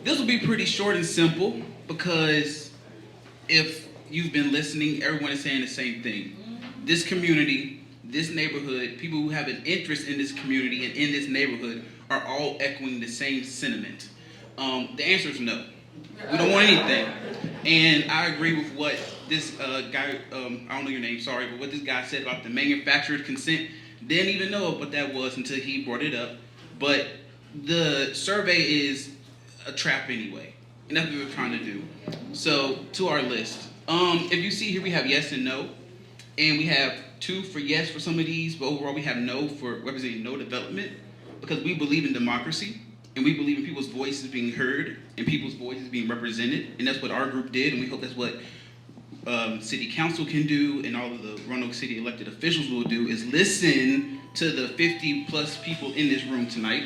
This will be pretty short and simple because if you've been listening, everyone is saying the same thing. This community, this neighborhood, people who have an interest in this community and in this neighborhood are all echoing the same sentiment. The answer is no. We don't want anything. And I agree with what this guy, I don't know your name, sorry, but what this guy said about the manufacturer's consent. Didn't even know what that was until he brought it up. But the survey is a trap anyway. And that's what we're trying to do. So, to our list. If you see here, we have yes and no. And we have 2 for yes for some of these, but overall we have no for representing no development because we believe in democracy and we believe in people's voices being heard and people's voices being represented. And that's what our group did, and we hope that's what City Council can do and all of the Roanoke City elected officials will do is listen to the 50 plus people in this room tonight.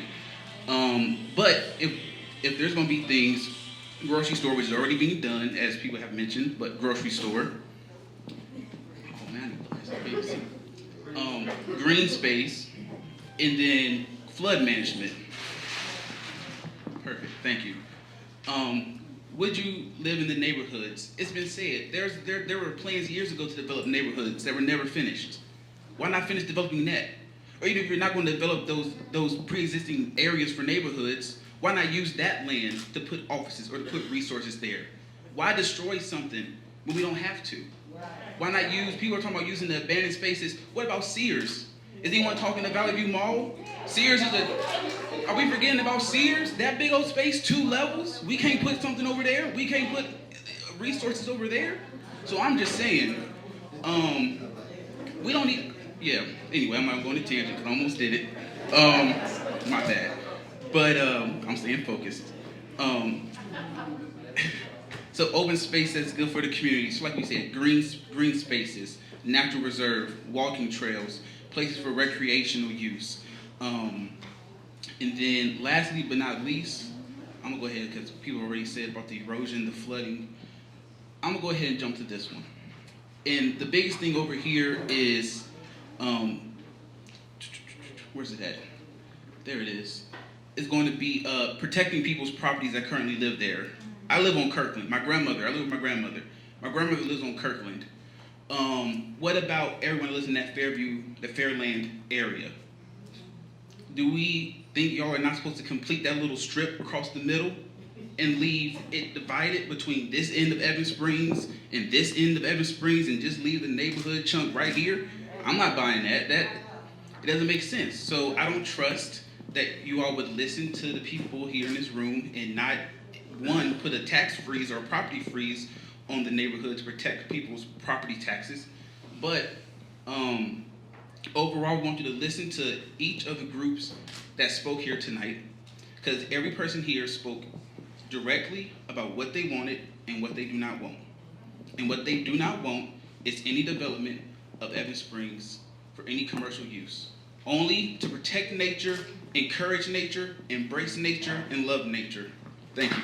But if there's going to be things, grocery store, which is already being done, as people have mentioned, but grocery store, green space, and then flood management. Perfect, thank you. Would you live in the neighborhoods? It's been said, there were plans years ago to develop neighborhoods that were never finished. Why not finish developing that? Or even if you're not going to develop those pre-existing areas for neighborhoods, why not use that land to put offices or to put resources there? Why destroy something when we don't have to? Why not use, people are talking about using the abandoned spaces. What about Sears? Is anyone talking about Valley View Mall? Sears is are we forgetting about Sears? That big old space, 2 levels? We can't put something over there? We can't put resources over there? So I'm just saying, we don't need, yeah, anyway, I'm not going to tangent because I almost did it. My bad. But I'm staying focused. So open space that's good for the community. So like we said, green spaces, natural reserve, walking trails, places for recreational use. And then lastly but not least, I'm going to go ahead because people already said about the erosion, the flooding. I'm going to go ahead and jump to this one. And the biggest thing over here is, where's it at? There it is. It's going to be protecting people's properties that currently live there. I live on Kirkland. I live with my grandmother. My grandmother lives on Kirkland. What about everyone who lives in that Fairland area? Do we think y'all are not supposed to complete that little strip across the middle and leave it divided between this end of Evans Springs and this end of Evans Springs and just leave the neighborhood chunk right here? I'm not buying that. It doesn't make sense. So I don't trust that you all would listen to the people here in this room and not, one, put a tax freeze or a property freeze on the neighborhood to protect people's property taxes. But overall, we want you to listen to each of the groups that spoke here tonight, because every person here spoke directly about what they wanted and what they do not want. And what they do not want is any development of Evans Springs for any commercial use. Only to protect nature, encourage nature, embrace nature, and love nature. Thank you.